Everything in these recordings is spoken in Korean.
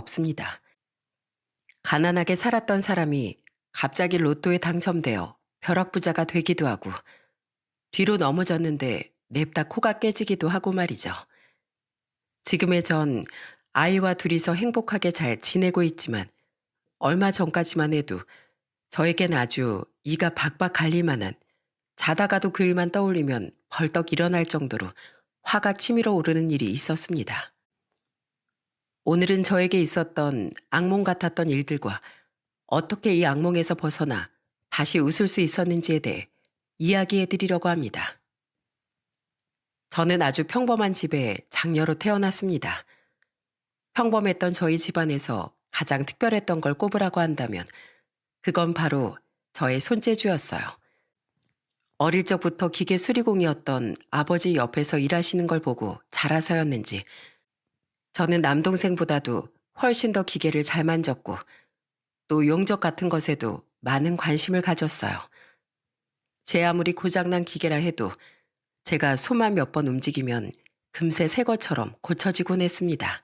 없습니다. 가난하게 살았던 사람이 갑자기 로또에 당첨되어 벼락부자가 되기도 하고 뒤로 넘어졌는데 냅다 코가 깨지기도 하고 말이죠. 지금의 전 아이와 둘이서 행복하게 잘 지내고 있지만 얼마 전까지만 해도 저에겐 아주 이가 박박 갈릴 만한, 자다가도 그 일만 떠올리면 벌떡 일어날 정도로 화가 치밀어 오르는 일이 있었습니다. 오늘은 저에게 있었던 악몽 같았던 일들과 어떻게 이 악몽에서 벗어나 다시 웃을 수 있었는지에 대해 이야기해 드리려고 합니다. 저는 아주 평범한 집에 장녀로 태어났습니다. 평범했던 저희 집안에서 가장 특별했던 걸 꼽으라고 한다면 그건 바로 저의 손재주였어요. 어릴 적부터 기계 수리공이었던 아버지 옆에서 일하시는 걸 보고 자라서였는지 저는 남동생보다도 훨씬 더 기계를 잘 만졌고 또 용접 같은 것에도 많은 관심을 가졌어요. 제 아무리 고장난 기계라 해도 제가 손만 몇 번 움직이면 금세 새 것처럼 고쳐지곤 했습니다.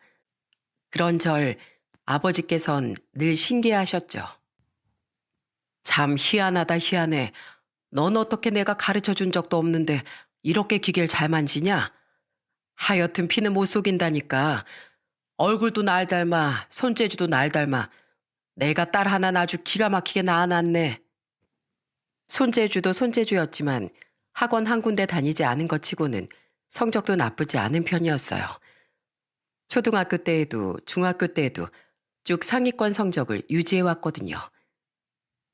그런 절 아버지께선 늘 신기해하셨죠. 참 희한하다 희한해. 넌 어떻게 내가 가르쳐 준 적도 없는데 이렇게 기계를 잘 만지냐? 하여튼 피는 못 속인다니까. 얼굴도 날 닮아 손재주도 날 닮아. 내가 딸 하나는 아주 기가 막히게 낳아놨네. 손재주도 손재주였지만 학원 한 군데 다니지 않은 것 치고는 성적도 나쁘지 않은 편이었어요. 초등학교 때에도 중학교 때에도 쭉 상위권 성적을 유지해왔거든요.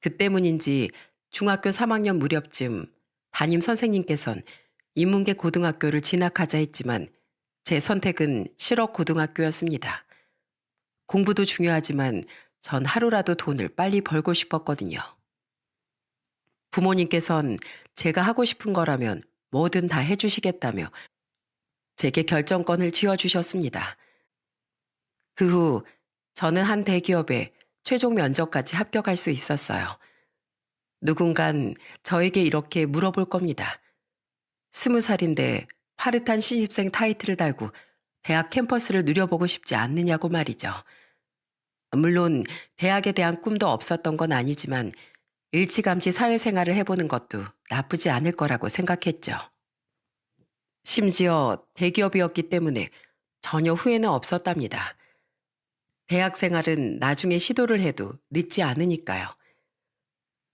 그 때문인지 중학교 3학년 무렵쯤 담임 선생님께선 인문계 고등학교를 진학하자 했지만 제 선택은 실업 고등학교였습니다. 공부도 중요하지만 전 하루라도 돈을 빨리 벌고 싶었거든요. 부모님께선 제가 하고 싶은 거라면 뭐든 다 해주시겠다며 제게 결정권을 쥐어주셨습니다. 그 후 저는 한 대기업에 최종 면접까지 합격할 수 있었어요. 누군간 저에게 이렇게 물어볼 겁니다. 20살인데 파릇한 신입생 타이틀을 달고 대학 캠퍼스를 누려보고 싶지 않느냐고 말이죠. 물론 대학에 대한 꿈도 없었던 건 아니지만 일찌감치 사회생활을 해보는 것도 나쁘지 않을 거라고 생각했죠. 심지어 대기업이었기 때문에 전혀 후회는 없었답니다. 대학 생활은 나중에 시도를 해도 늦지 않으니까요.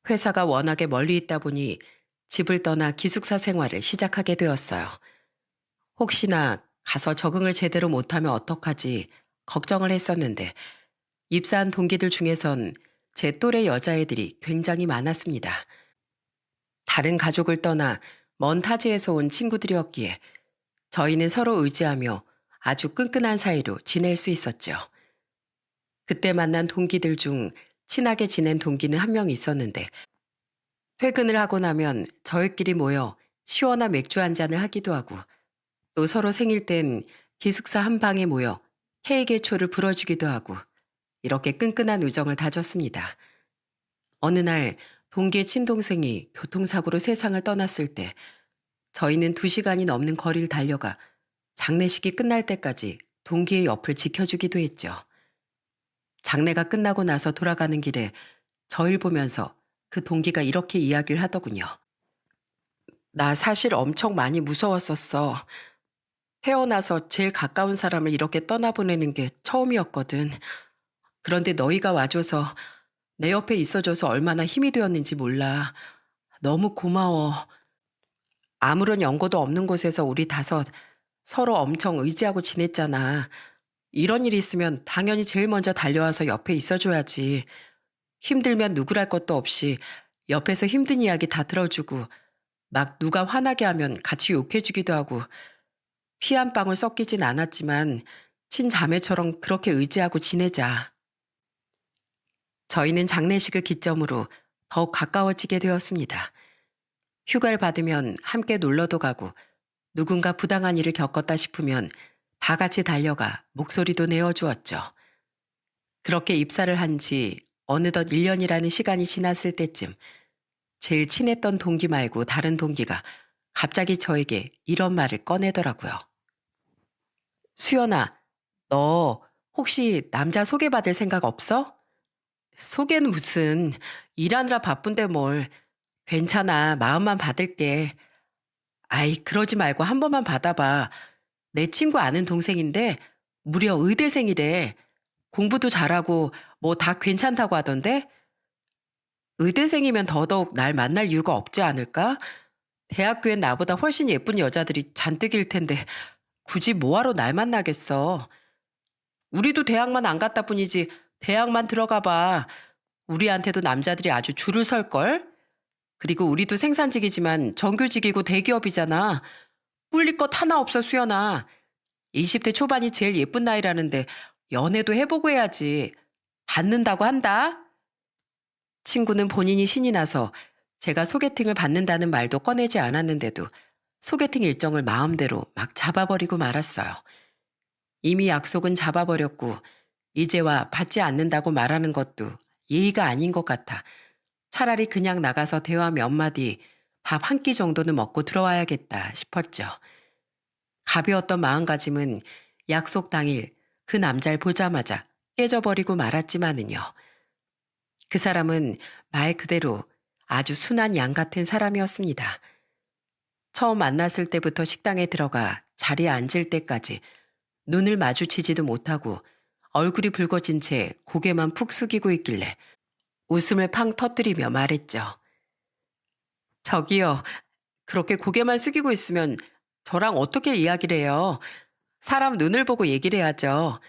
회사가 워낙에 멀리 있다 보니 집을 떠나 기숙사 생활을 시작하게 되었어요. 혹시나 가서 적응을 제대로 못하면 어떡하지 걱정을 했었는데 입사한 동기들 중에선 제 또래 여자애들이 굉장히 많았습니다. 다른 가족을 떠나 먼 타지에서 온 친구들이었기에 저희는 서로 의지하며 아주 끈끈한 사이로 지낼 수 있었죠. 그때 만난 동기들 중 친하게 지낸 동기는 한 명 있었는데 퇴근을 하고 나면 저희끼리 모여 시원한 맥주 한 잔을 하기도 하고 또 서로 생일 땐 기숙사 한 방에 모여 케이크의 초를 불어주기도 하고 이렇게 끈끈한 우정을 다졌습니다. 어느 날 동기의 친동생이 교통사고로 세상을 떠났을 때 저희는 2시간이 넘는 거리를 달려가 장례식이 끝날 때까지 동기의 옆을 지켜주기도 했죠. 장례가 끝나고 나서 돌아가는 길에 저희를 보면서 그 동기가 이렇게 이야기를 하더군요. 나 사실 엄청 많이 무서웠었어. 태어나서 제일 가까운 사람을 이렇게 떠나보내는 게 처음이었거든. 그런데 너희가 와줘서 내 옆에 있어줘서 얼마나 힘이 되었는지 몰라. 너무 고마워. 아무런 연고도 없는 곳에서 우리 다섯 서로 엄청 의지하고 지냈잖아. 이런 일이 있으면 당연히 제일 먼저 달려와서 옆에 있어줘야지. 힘들면 누구랄 것도 없이 옆에서 힘든 이야기 다 들어주고 막 누가 화나게 하면 같이 욕해주기도 하고 피 한 방울 섞이진 않았지만 친자매처럼 그렇게 의지하고 지내자. 저희는 장례식을 기점으로 더욱 가까워지게 되었습니다. 휴가를 받으면 함께 놀러도 가고 누군가 부당한 일을 겪었다 싶으면 다 같이 달려가 목소리도 내어주었죠. 그렇게 입사를 한 지 어느덧 1년이라는 시간이 지났을 때쯤 제일 친했던 동기 말고 다른 동기가 갑자기 저에게 이런 말을 꺼내더라고요. 수연아, 너 혹시 남자 소개받을 생각 없어? 소개는 무슨, 일하느라 바쁜데 뭘. 괜찮아, 마음만 받을게. 아이, 그러지 말고 한 번만 받아봐. 내 친구 아는 동생인데 무려 의대생이래. 공부도 잘하고 뭐 다 괜찮다고 하던데? 의대생이면 더더욱 날 만날 이유가 없지 않을까? 대학교엔 나보다 훨씬 예쁜 여자들이 잔뜩일 텐데 굳이 뭐하러 날 만나겠어. 우리도 대학만 안 갔다 뿐이지 대학만 들어가 봐. 우리한테도 남자들이 아주 줄을 설걸? 그리고 우리도 생산직이지만 정규직이고 대기업이잖아. 꿀릴 것 하나 없어, 수연아. 20대 초반이 제일 예쁜 나이라는데 연애도 해보고 해야지. 받는다고 한다? 친구는 본인이 신이 나서 제가 소개팅을 받는다는 말도 꺼내지 않았는데도 소개팅 일정을 마음대로 막 잡아버리고 말았어요. 이미 약속은 잡아버렸고 이제와 받지 않는다고 말하는 것도 예의가 아닌 것 같아 차라리 그냥 나가서 대화 몇 마디 밥 한 끼 정도는 먹고 들어와야겠다 싶었죠. 가벼웠던 마음가짐은 약속 당일 그 남자를 보자마자 깨져버리고 말았지만은요. 그 사람은 말 그대로 아주 순한 양 같은 사람이었습니다. 처음 만났을 때부터 식당에 들어가 자리에 앉을 때까지 눈을 마주치지도 못하고 얼굴이 붉어진 채 고개만 푹 숙이고 있길래 웃음을 팡 터뜨리며 말했죠. 저기요, 그렇게 고개만 숙이고 있으면 저랑 어떻게 이야기를 해요? 사람 눈을 보고 얘기를 해야죠.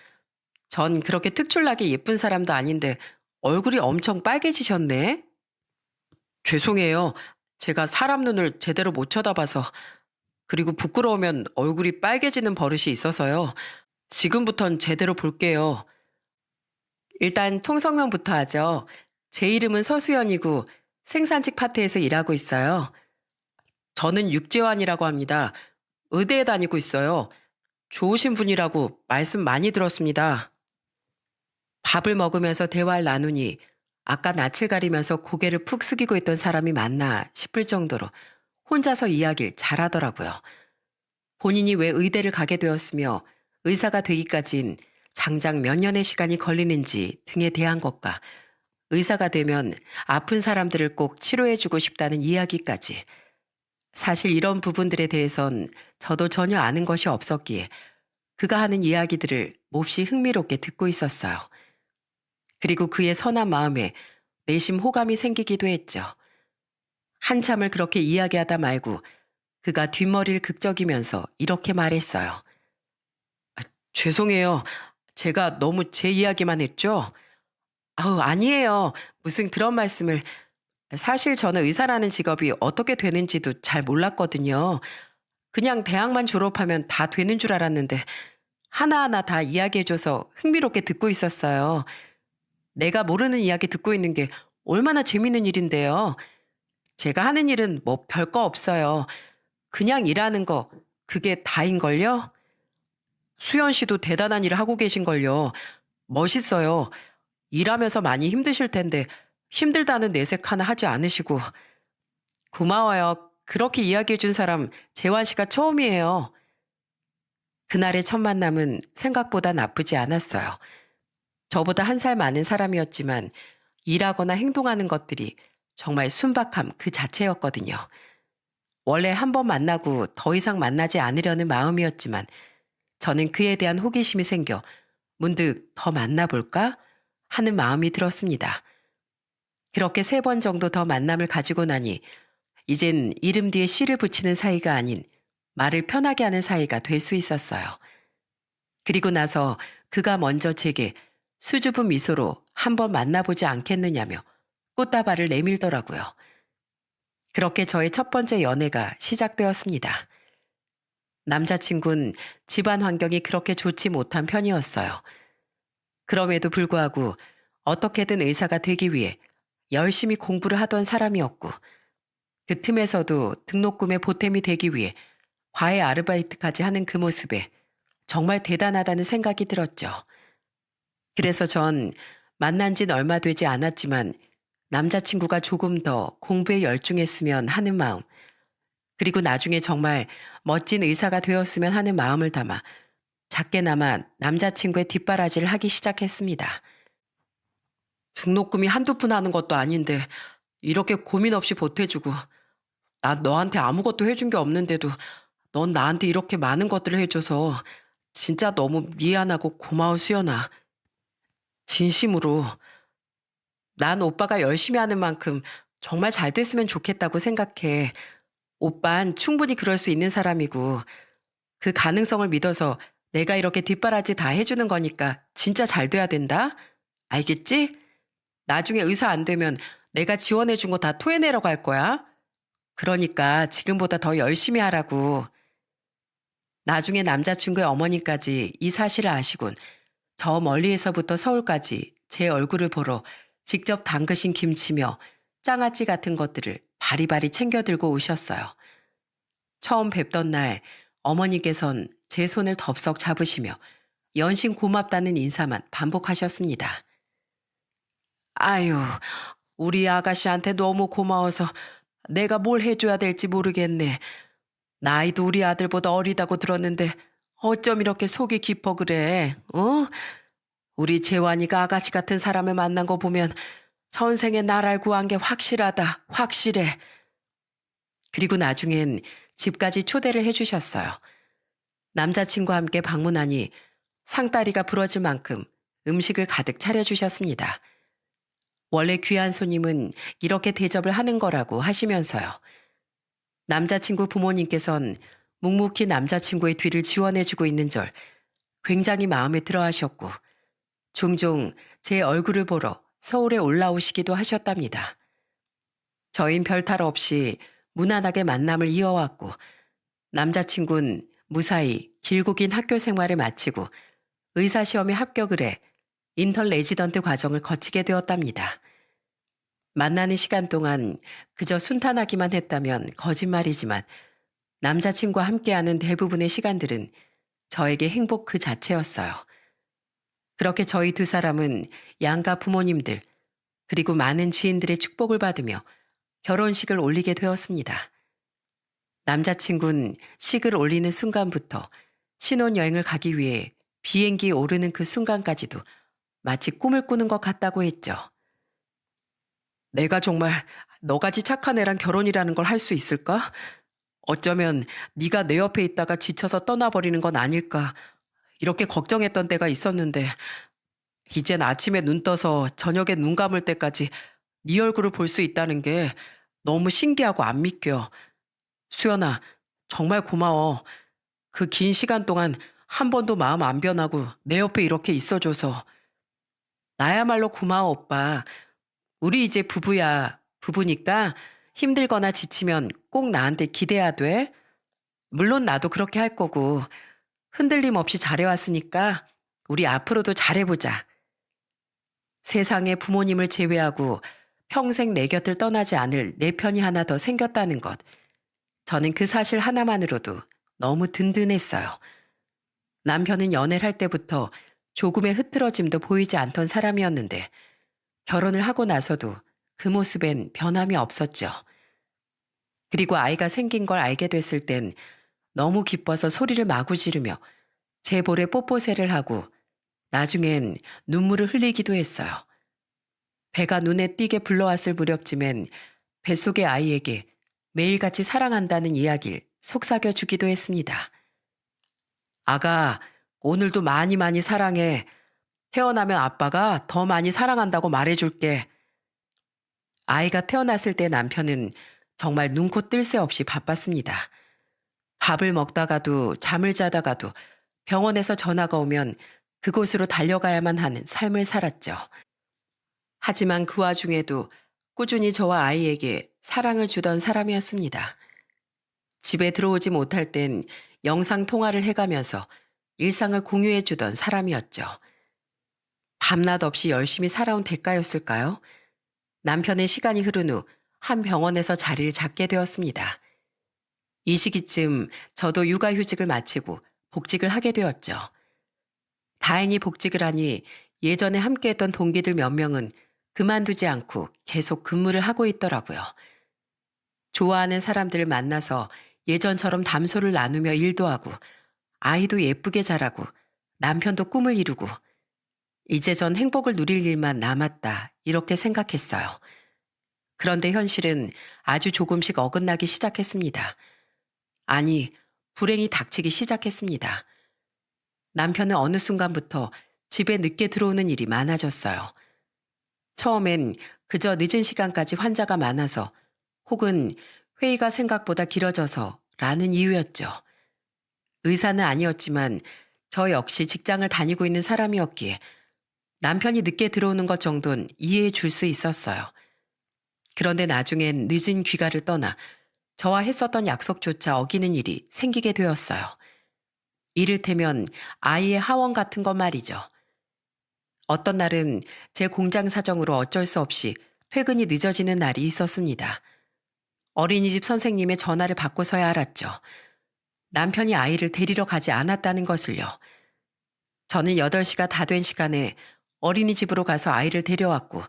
전 그렇게 특출나게 예쁜 사람도 아닌데 얼굴이 엄청 빨개지셨네? 죄송해요. 제가 사람 눈을 제대로 못 쳐다봐서 그리고 부끄러우면 얼굴이 빨개지는 버릇이 있어서요. 지금부턴 제대로 볼게요. 일단 통성명부터 하죠. 제 이름은 서수연이고 생산직 파트에서 일하고 있어요. 저는 육재환이라고 합니다. 의대에 다니고 있어요. 좋으신 분이라고 말씀 많이 들었습니다. 밥을 먹으면서 대화를 나누니 아까 낯을 가리면서 고개를 푹 숙이고 있던 사람이 맞나 싶을 정도로 혼자서 이야기를 잘하더라고요. 본인이 왜 의대를 가게 되었으며 의사가 되기까진 장장 몇 년의 시간이 걸리는지 등에 대한 것과 의사가 되면 아픈 사람들을 꼭 치료해주고 싶다는 이야기까지. 사실 이런 부분들에 대해선 저도 전혀 아는 것이 없었기에 그가 하는 이야기들을 몹시 흥미롭게 듣고 있었어요. 그리고 그의 선한 마음에 내심 호감이 생기기도 했죠. 한참을 그렇게 이야기하다 말고 그가 뒷머리를 극적이면서 이렇게 말했어요. 죄송해요. 제가 너무 제 이야기만 했죠? 아우, 아니에요. 무슨 그런 말씀을. 사실 저는 의사라는 직업이 어떻게 되는지도 잘 몰랐거든요. 그냥 대학만 졸업하면 다 되는 줄 알았는데 하나하나 다 이야기해줘서 흥미롭게 듣고 있었어요. 내가 모르는 이야기 듣고 있는 게 얼마나 재밌는 일인데요. 제가 하는 일은 뭐 별거 없어요. 그냥 일하는 거, 그게 다인걸요? 수연 씨도 대단한 일을 하고 계신걸요. 멋있어요. 일하면서 많이 힘드실 텐데 힘들다는 내색 하나 하지 않으시고. 고마워요. 그렇게 이야기해준 사람 재환 씨가 처음이에요. 그날의 첫 만남은 생각보다 나쁘지 않았어요. 저보다 한 살 많은 사람이었지만 일하거나 행동하는 것들이 정말 순박함 그 자체였거든요. 원래 한 번 만나고 더 이상 만나지 않으려는 마음이었지만 저는 그에 대한 호기심이 생겨 문득 더 만나볼까 하는 마음이 들었습니다. 그렇게 3번 정도 더 만남을 가지고 나니 이젠 이름 뒤에 씨를 붙이는 사이가 아닌 말을 편하게 하는 사이가 될 수 있었어요. 그리고 나서 그가 먼저 제게 수줍은 미소로 한번 만나보지 않겠느냐며 꽃다발을 내밀더라고요. 그렇게 저의 첫 번째 연애가 시작되었습니다. 남자친구는 집안 환경이 그렇게 좋지 못한 편이었어요. 그럼에도 불구하고 어떻게든 의사가 되기 위해 열심히 공부를 하던 사람이었고 그 틈에서도 등록금에 보탬이 되기 위해 과외 아르바이트까지 하는 그 모습에 정말 대단하다는 생각이 들었죠. 그래서 전 만난 지는 얼마 되지 않았지만 남자친구가 조금 더 공부에 열중했으면 하는 마음, 그리고 나중에 정말 멋진 의사가 되었으면 하는 마음을 담아 작게나마 남자친구의 뒷바라지를 하기 시작했습니다. 등록금이 한두 푼 하는 것도 아닌데 이렇게 고민 없이 보태주고 난 너한테 아무것도 해준 게 없는데도 넌 나한테 이렇게 많은 것들을 해줘서 진짜 너무 미안하고 고마워 수연아. 진심으로. 난 오빠가 열심히 하는 만큼 정말 잘 됐으면 좋겠다고 생각해. 오빤 충분히 그럴 수 있는 사람이고 그 가능성을 믿어서 내가 이렇게 뒷바라지 다 해주는 거니까 진짜 잘 돼야 된다. 알겠지? 나중에 의사 안 되면 내가 지원해준 거 다 토해내려고 할 거야. 그러니까 지금보다 더 열심히 하라고. 나중에 남자친구의 어머니까지 이 사실을 아시곤 저 멀리에서부터 서울까지 제 얼굴을 보러 직접 담그신 김치며 장아찌 같은 것들을 바리바리 챙겨 들고 오셨어요. 처음 뵙던 날 어머니께선 제 손을 덥석 잡으시며 연신 고맙다는 인사만 반복하셨습니다. 아유, 우리 아가씨한테 너무 고마워서 내가 뭘 해줘야 될지 모르겠네. 나이도 우리 아들보다 어리다고 들었는데 어쩜 이렇게 속이 깊어 그래, 어? 우리 재환이가 아가씨 같은 사람을 만난 거 보면 전생에 나를 구한 게 확실하다, 확실해. 그리고 나중엔 집까지 초대를 해주셨어요. 남자친구와 함께 방문하니 상다리가 부러질 만큼 음식을 가득 차려주셨습니다. 원래 귀한 손님은 이렇게 대접을 하는 거라고 하시면서요. 남자친구 부모님께선 묵묵히 남자친구의 뒤를 지원해주고 있는 절 굉장히 마음에 들어 하셨고 종종 제 얼굴을 보러 서울에 올라오시기도 하셨답니다. 저흰 별탈 없이 무난하게 만남을 이어왔고 남자친구는 무사히 길고 긴 학교 생활을 마치고 의사시험에 합격을 해 인턴 레지던트 과정을 거치게 되었답니다. 만나는 시간 동안 그저 순탄하기만 했다면 거짓말이지만 남자친구와 함께하는 대부분의 시간들은 저에게 행복 그 자체였어요. 그렇게 저희 두 사람은 양가 부모님들 그리고 많은 지인들의 축복을 받으며 결혼식을 올리게 되었습니다. 남자친구는 식을 올리는 순간부터 신혼여행을 가기 위해 비행기에 오르는 그 순간까지도 마치 꿈을 꾸는 것 같다고 했죠. 내가 정말 너같이 착한 애랑 결혼이라는 걸 할 수 있을까? 어쩌면 네가 내 옆에 있다가 지쳐서 떠나버리는 건 아닐까 이렇게 걱정했던 때가 있었는데 이젠 아침에 눈 떠서 저녁에 눈 감을 때까지 네 얼굴을 볼 수 있다는 게 너무 신기하고 안 믿겨. 수연아, 정말 고마워. 그 긴 시간 동안 한 번도 마음 안 변하고 내 옆에 이렇게 있어줘서. 나야말로 고마워, 오빠. 우리 이제 부부야. 부부니까 힘들거나 지치면 꼭 나한테 기대야 돼. 물론 나도 그렇게 할 거고 흔들림 없이 잘해왔으니까 우리 앞으로도 잘해보자. 세상에 부모님을 제외하고 평생 내 곁을 떠나지 않을 내 편이 하나 더 생겼다는 것. 저는 그 사실 하나만으로도 너무 든든했어요. 남편은 연애를 할 때부터 조금의 흐트러짐도 보이지 않던 사람이었는데 결혼을 하고 나서도 그 모습엔 변함이 없었죠. 그리고 아이가 생긴 걸 알게 됐을 땐 너무 기뻐서 소리를 마구 지르며 제 볼에 뽀뽀새를 하고 나중엔 눈물을 흘리기도 했어요. 배가 눈에 띄게 불러왔을 무렵쯤엔 뱃속의 아이에게 매일같이 사랑한다는 이야기를 속삭여 주기도 했습니다. 아가, 오늘도 많이 많이 사랑해. 태어나면 아빠가 더 많이 사랑한다고 말해줄게. 아이가 태어났을 때 남편은 정말 눈코 뜰 새 없이 바빴습니다. 밥을 먹다가도 잠을 자다가도 병원에서 전화가 오면 그곳으로 달려가야만 하는 삶을 살았죠. 하지만 그 와중에도 꾸준히 저와 아이에게 사랑을 주던 사람이었습니다. 집에 들어오지 못할 땐 영상 통화를 해가면서 일상을 공유해 주던 사람이었죠. 밤낮 없이 열심히 살아온 대가였을까요? 남편의 시간이 흐른 후 한 병원에서 자리를 잡게 되었습니다. 이 시기쯤 저도 육아휴직을 마치고 복직을 하게 되었죠. 다행히 복직을 하니 예전에 함께했던 동기들 몇 명은 그만두지 않고 계속 근무를 하고 있더라고요. 좋아하는 사람들을 만나서 예전처럼 담소를 나누며 일도 하고 아이도 예쁘게 자라고 남편도 꿈을 이루고 이제 전 행복을 누릴 일만 남았다 이렇게 생각했어요. 그런데 현실은 아주 조금씩 어긋나기 시작했습니다. 아니, 불행이 닥치기 시작했습니다. 남편은 어느 순간부터 집에 늦게 들어오는 일이 많아졌어요. 처음엔 그저 늦은 시간까지 환자가 많아서 혹은 회의가 생각보다 길어져서 라는 이유였죠. 의사는 아니었지만 저 역시 직장을 다니고 있는 사람이었기에 남편이 늦게 들어오는 것 정도는 이해해 줄 수 있었어요. 그런데 나중엔 늦은 귀가를 떠나 저와 했었던 약속조차 어기는 일이 생기게 되었어요. 이를테면 아이의 하원 같은 것 말이죠. 어떤 날은 제 공장 사정으로 어쩔 수 없이 퇴근이 늦어지는 날이 있었습니다. 어린이집 선생님의 전화를 받고서야 알았죠. 남편이 아이를 데리러 가지 않았다는 것을요. 저는 8시가 다 된 시간에 어린이집으로 가서 아이를 데려왔고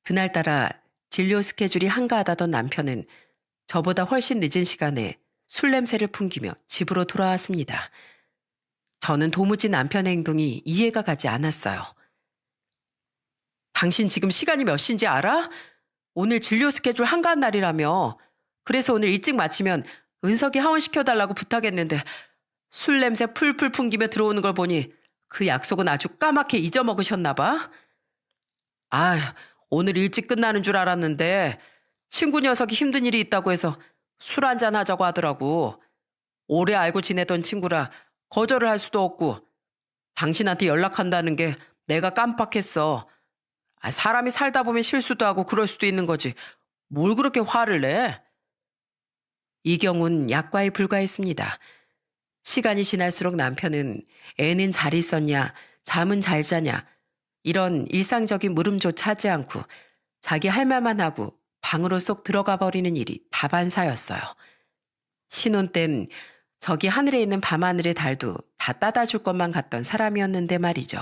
그날따라 진료 스케줄이 한가하다던 남편은 저보다 훨씬 늦은 시간에 술 냄새를 풍기며 집으로 돌아왔습니다. 저는 도무지 남편의 행동이 이해가 가지 않았어요. 당신 지금 시간이 몇 시인지 알아? 오늘 진료 스케줄 한가한 날이라며. 그래서 오늘 일찍 마치면 은석이 하원시켜달라고 부탁했는데 술 냄새 풀풀 풍기며 들어오는 걸 보니 그 약속은 아주 까맣게 잊어먹으셨나 봐. 아, 오늘 일찍 끝나는 줄 알았는데 친구 녀석이 힘든 일이 있다고 해서 술 한잔 하자고 하더라고. 오래 알고 지내던 친구라 거절을 할 수도 없고 당신한테 연락한다는 게 내가 깜빡했어. 사람이 살다 보면 실수도 하고 그럴 수도 있는 거지. 뭘 그렇게 화를 내? 이 경우는 약과에 불과했습니다. 시간이 지날수록 남편은 애는 잘 있었냐, 잠은 잘 자냐, 이런 일상적인 물음조차 하지 않고 자기 할 말만 하고 방으로 쏙 들어가 버리는 일이 다반사였어요. 신혼 땐 저기 하늘에 있는 밤하늘의 달도 다 따다 줄 것만 같던 사람이었는데 말이죠.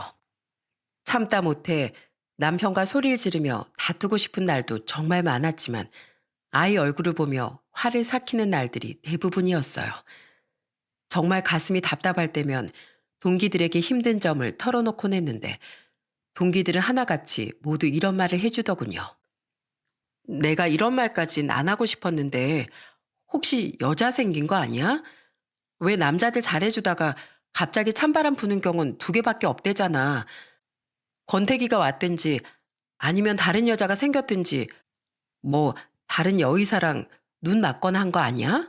참다 못해 남편과 소리를 지르며 다투고 싶은 날도 정말 많았지만 아이 얼굴을 보며 화를 삭히는 날들이 대부분이었어요. 정말 가슴이 답답할 때면 동기들에게 힘든 점을 털어놓곤 했는데 동기들은 하나같이 모두 이런 말을 해주더군요. 내가 이런 말까진 안 하고 싶었는데 혹시 여자 생긴 거 아니야? 왜 남자들 잘해주다가 갑자기 찬바람 부는 경우는 2개밖에 없대잖아. 권태기가 왔든지 아니면 다른 여자가 생겼든지 뭐 다른 여의사랑 눈 맞거나 한 거 아니야?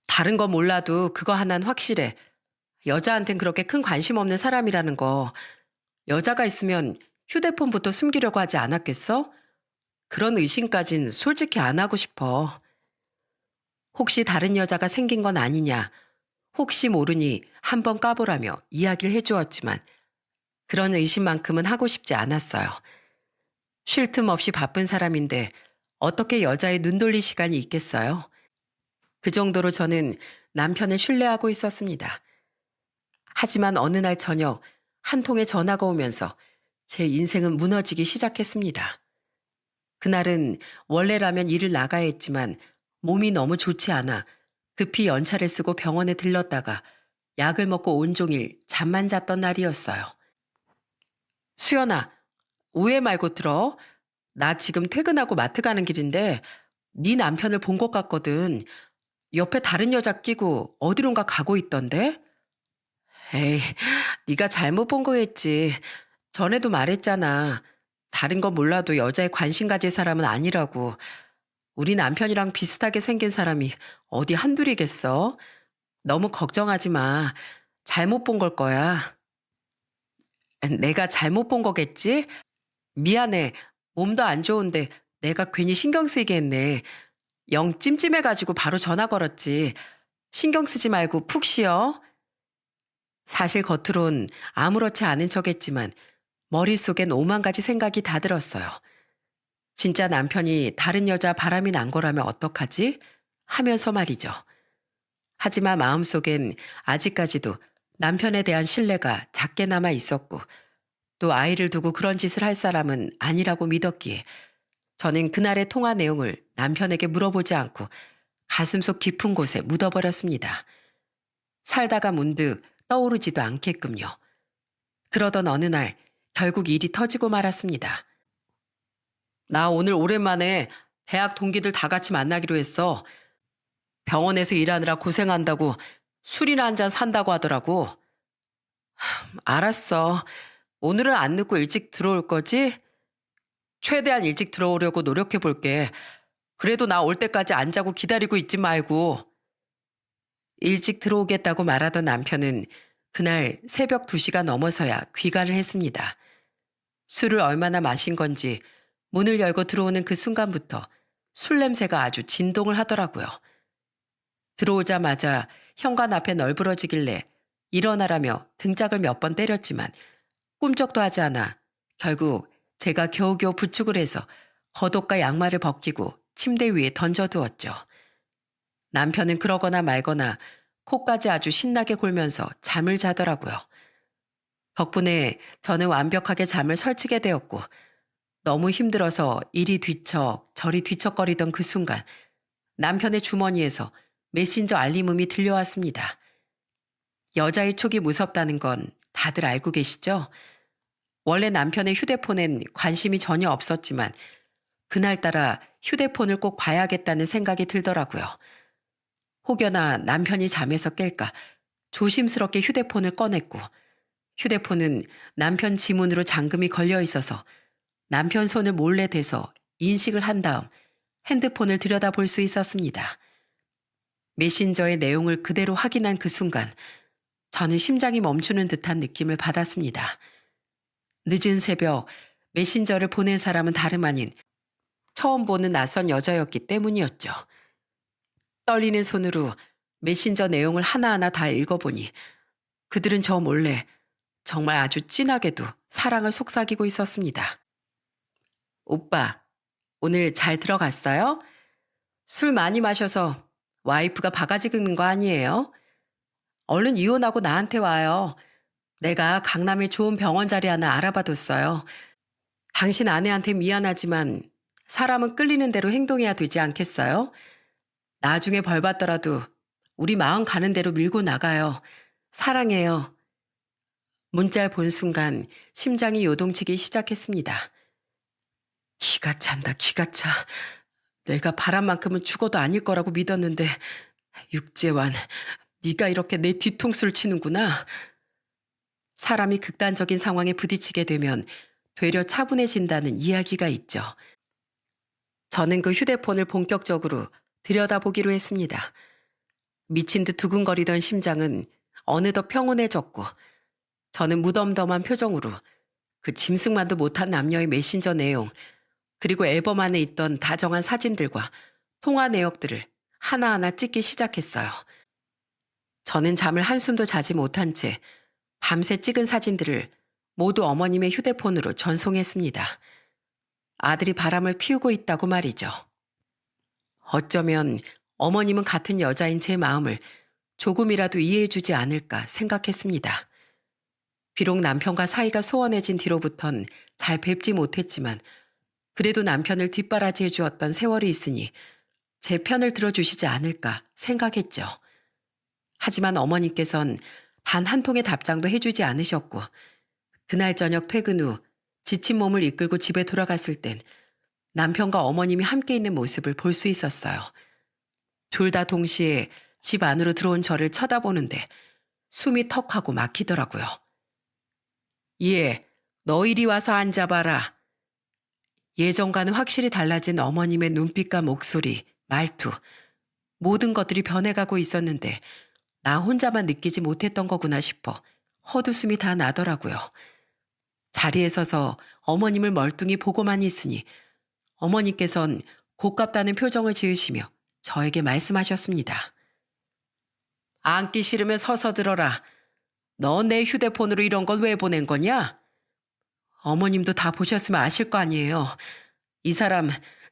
다른 거 몰라도 그거 하나는 확실해. 여자한텐 그렇게 큰 관심 없는 사람이라는 거. 여자가 있으면 휴대폰부터 숨기려고 하지 않았겠어? 그런 의심까진 솔직히 안 하고 싶어. 혹시 다른 여자가 생긴 건 아니냐. 혹시 모르니 한번 까보라며 이야기를 해주었지만 그런 의심만큼은 하고 싶지 않았어요. 쉴 틈 없이 바쁜 사람인데 어떻게 여자의 눈 돌릴 시간이 있겠어요? 그 정도로 저는 남편을 신뢰하고 있었습니다. 하지만 어느 날 저녁 한 통의 전화가 오면서 제 인생은 무너지기 시작했습니다. 그날은 원래라면 일을 나가야 했지만 몸이 너무 좋지 않아 급히 연차를 쓰고 병원에 들렀다가 약을 먹고 온종일 잠만 잤던 날이었어요. 수연아, 오해 말고 들어. 나 지금 퇴근하고 마트 가는 길인데 네 남편을 본 것 같거든. 옆에 다른 여자 끼고 어디론가 가고 있던데? 에이, 네가 잘못 본 거겠지. 전에도 말했잖아. 다른 건 몰라도 여자에 관심 가질 사람은 아니라고. 우리 남편이랑 비슷하게 생긴 사람이 어디 한둘이겠어? 너무 걱정하지 마. 잘못 본 걸 거야. 내가 잘못 본 거겠지? 미안해. 몸도 안 좋은데 내가 괜히 신경 쓰이게 했네. 영 찜찜해가지고 바로 전화 걸었지. 신경 쓰지 말고 푹 쉬어. 사실 겉으론 아무렇지 않은 척했지만 머릿속엔 오만 가지 생각이 다 들었어요. 진짜 남편이 다른 여자 바람이 난 거라면 어떡하지? 하면서 말이죠. 하지만 마음속엔 아직까지도 남편에 대한 신뢰가 작게 남아 있었고 또 아이를 두고 그런 짓을 할 사람은 아니라고 믿었기에 저는 그날의 통화 내용을 남편에게 물어보지 않고 가슴속 깊은 곳에 묻어버렸습니다. 살다가 문득 떠오르지도 않게끔요. 그러던 어느 날 결국 일이 터지고 말았습니다. 나 오늘 오랜만에 대학 동기들 다 같이 만나기로 했어. 병원에서 일하느라 고생한다고 술이나 한 잔 산다고 하더라고. 알았어. 오늘은 안 늦고 일찍 들어올 거지? 최대한 일찍 들어오려고 노력해 볼게. 그래도 나 올 때까지 안 자고 기다리고 있지 말고. 일찍 들어오겠다고 말하던 남편은 그날 새벽 2시가 넘어서야 귀가를 했습니다. 술을 얼마나 마신 건지 문을 열고 들어오는 그 순간부터 술 냄새가 아주 진동을 하더라고요. 들어오자마자 현관 앞에 널브러지길래 일어나라며 등짝을 몇 번 때렸지만 꿈쩍도 하지 않아 결국 제가 겨우겨우 부축을 해서 겉옷과 양말을 벗기고 침대 위에 던져두었죠. 남편은 그러거나 말거나 코까지 아주 신나게 골면서 잠을 자더라고요. 덕분에 저는 완벽하게 잠을 설치게 되었고 너무 힘들어서 이리 뒤척 저리 뒤척거리던 그 순간 남편의 주머니에서 메신저 알림음이 들려왔습니다. 여자의 촉이 무섭다는 건 다들 알고 계시죠? 원래 남편의 휴대폰엔 관심이 전혀 없었지만 그날따라 휴대폰을 꼭 봐야겠다는 생각이 들더라고요. 혹여나 남편이 잠에서 깰까 조심스럽게 휴대폰을 꺼냈고 휴대폰은 남편 지문으로 잠금이 걸려 있어서 남편 손을 몰래 대서 인식을 한 다음 핸드폰을 들여다볼 수 있었습니다. 메신저의 내용을 그대로 확인한 그 순간 저는 심장이 멈추는 듯한 느낌을 받았습니다. 늦은 새벽 메신저를 보낸 사람은 다름 아닌 처음 보는 낯선 여자였기 때문이었죠. 떨리는 손으로 메신저 내용을 하나하나 다 읽어보니 그들은 저 몰래 정말 아주 진하게도 사랑을 속삭이고 있었습니다. 오빠, 오늘 잘 들어갔어요? 술 많이 마셔서 와이프가 바가지 긁는 거 아니에요? 얼른 이혼하고 나한테 와요. 내가 강남에 좋은 병원 자리 하나 알아봐뒀어요. 당신 아내한테 미안하지만 사람은 끌리는 대로 행동해야 되지 않겠어요? 나중에 벌 받더라도 우리 마음 가는 대로 밀고 나가요. 사랑해요. 문자를 본 순간 심장이 요동치기 시작했습니다. 기가 찬다, 기가 차. 내가 바람 만큼은 죽어도 아닐 거라고 믿었는데 육재환, 네가 이렇게 내 뒤통수를 치는구나. 사람이 극단적인 상황에 부딪히게 되면 되려 차분해진다는 이야기가 있죠. 저는 그 휴대폰을 본격적으로 들여다보기로 했습니다. 미친 듯 두근거리던 심장은 어느덧 평온해졌고 저는 무덤덤한 표정으로 그 짐승만도 못한 남녀의 메신저 내용 그리고 앨범 안에 있던 다정한 사진들과 통화 내역들을 하나하나 찍기 시작했어요. 저는 잠을 한숨도 자지 못한 채 밤새 찍은 사진들을 모두 어머님의 휴대폰으로 전송했습니다. 아들이 바람을 피우고 있다고 말이죠. 어쩌면 어머님은 같은 여자인 제 마음을 조금이라도 이해해주지 않을까 생각했습니다. 비록 남편과 사이가 소원해진 뒤로부턴 잘 뵙지 못했지만 그래도 남편을 뒷바라지해 주었던 세월이 있으니 제 편을 들어주시지 않을까 생각했죠. 하지만 어머님께선 단 한 통의 답장도 해주지 않으셨고 그날 저녁 퇴근 후 지친 몸을 이끌고 집에 돌아갔을 땐 남편과 어머님이 함께 있는 모습을 볼 수 있었어요. 둘 다 동시에 집 안으로 들어온 저를 쳐다보는데 숨이 턱하고 막히더라고요. 예, 너 이리 와서 앉아봐라. 예전과는 확실히 달라진 어머님의 눈빛과 목소리, 말투, 모든 것들이 변해가고 있었는데 나 혼자만 느끼지 못했던 거구나 싶어 헛웃음이 다 나더라고요. 자리에 서서 어머님을 멀뚱히 보고만 있으니 어머니께선 고깝다는 표정을 지으시며 저에게 말씀하셨습니다. 앉기 싫으면 서서 들어라. 너 내 휴대폰으로 이런 걸 왜 보낸 거냐? 어머님도 다 보셨으면 아실 거 아니에요. 이 사람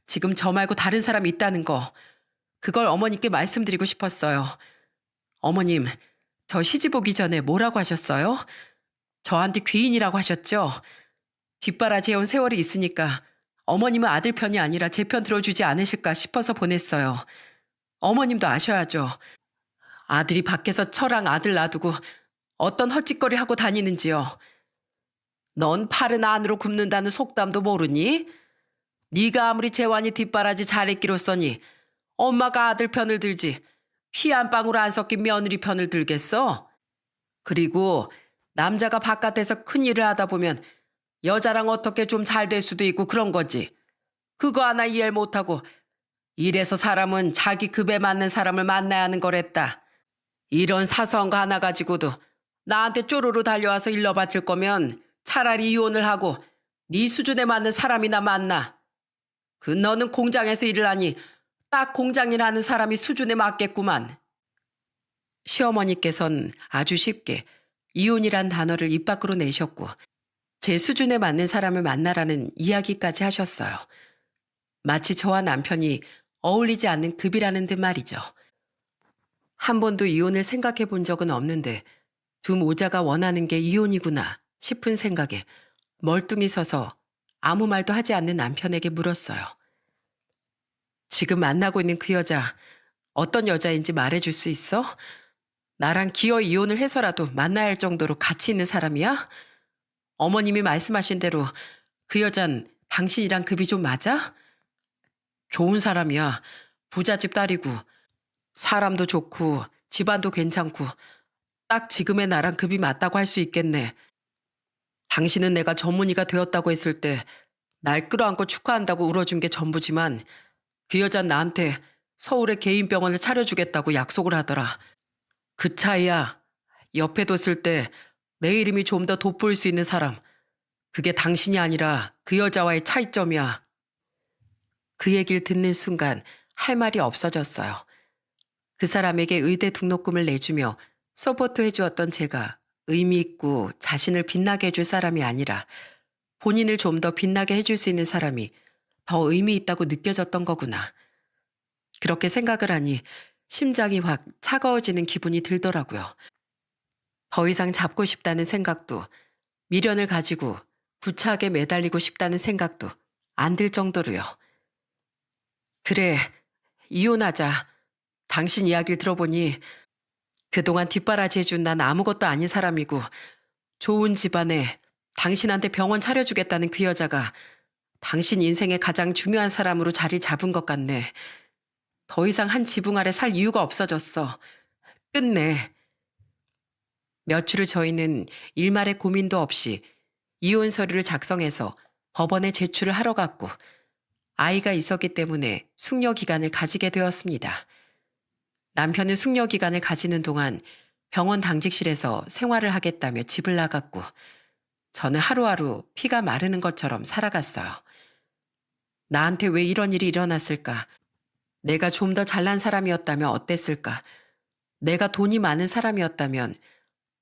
지금 저 말고 다른 사람 있다는 거. 그걸 어머니께 말씀드리고 싶었어요. 어머님, 저 시집 오기 전에 뭐라고 하셨어요? 저한테 귀인이라고 하셨죠? 뒷바라지해온 세월이 있으니까 어머님은 아들 편이 아니라 제 편 들어주지 않으실까 싶어서 보냈어요. 어머님도 아셔야죠. 아들이 밖에서 저랑 아들 놔두고 어떤 헛짓거리 하고 다니는지요. 넌 팔은 안으로 굽는다는 속담도 모르니? 네가 아무리 재환이 뒷바라지 잘했기로써니 엄마가 아들 편을 들지 피 한 방울 안 섞인 며느리 편을 들겠어? 그리고 남자가 바깥에서 큰 일을 하다 보면 여자랑 어떻게 좀 잘 될 수도 있고 그런 거지. 그거 하나 이해를 못하고 이래서 사람은 자기 급에 맞는 사람을 만나야 하는 거랬다. 이런 사소한 거 하나 가지고도 나한테 쪼르르 달려와서 일러바칠 거면 차라리 이혼을 하고 네 수준에 맞는 사람이나 만나. 그 너는 공장에서 일을 하니 딱 공장 일하는 사람이 수준에 맞겠구만. 시어머니께선 아주 쉽게 이혼이란 단어를 입 밖으로 내셨고 제 수준에 맞는 사람을 만나라는 이야기까지 하셨어요. 마치 저와 남편이 어울리지 않는 급이라는 듯 말이죠. 한 번도 이혼을 생각해 본 적은 없는데 두 모자가 원하는 게 이혼이구나 싶은 생각에 멀뚱히 서서 아무 말도 하지 않는 남편에게 물었어요. 지금 만나고 있는 그 여자 어떤 여자인지 말해줄 수 있어? 나랑 기어이 이혼을 해서라도 만나야 할 정도로 가치 있는 사람이야? 어머님이 말씀하신 대로 그 여잔 당신이랑 급이 좀 맞아? 좋은 사람이야. 부잣집 딸이고 사람도 좋고 집안도 괜찮고 딱 지금의 나랑 급이 맞다고 할 수 있겠네. 당신은 내가 전문의가 되었다고 했을 때 날 끌어안고 축하한다고 울어준 게 전부지만 그 여잔 나한테 서울에 개인 병원을 차려주겠다고 약속을 하더라. 그 차이야. 옆에 뒀을 때 내 이름이 좀 더 돋보일 수 있는 사람. 그게 당신이 아니라 그 여자와의 차이점이야. 그 얘기를 듣는 순간 할 말이 없어졌어요. 그 사람에게 의대 등록금을 내주며 서포트 해주었던 제가 의미 있고 자신을 빛나게 해줄 사람이 아니라 본인을 좀 더 빛나게 해줄 수 있는 사람이 더 의미 있다고 느껴졌던 거구나. 그렇게 생각을 하니 심장이 확 차가워지는 기분이 들더라고요. 더 이상 잡고 싶다는 생각도 미련을 가지고 구차하게 매달리고 싶다는 생각도 안 들 정도로요. 그래, 이혼하자. 당신 이야기를 들어보니 그동안 뒷바라지 해준 난 아무것도 아닌 사람이고 좋은 집안에 당신한테 병원 차려주겠다는 그 여자가 당신 인생의 가장 중요한 사람으로 자리를 잡은 것 같네. 더 이상 한 지붕 아래 살 이유가 없어졌어. 끝내. 며칠 후 저희는 일말의 고민도 없이 이혼 서류를 작성해서 법원에 제출을 하러 갔고 아이가 있었기 때문에 숙려 기간을 가지게 되었습니다. 남편은 숙려 기간을 가지는 동안 병원 당직실에서 생활을 하겠다며 집을 나갔고 저는 하루하루 피가 마르는 것처럼 살아갔어요. 나한테 왜 이런 일이 일어났을까? 내가 좀 더 잘난 사람이었다면 어땠을까? 내가 돈이 많은 사람이었다면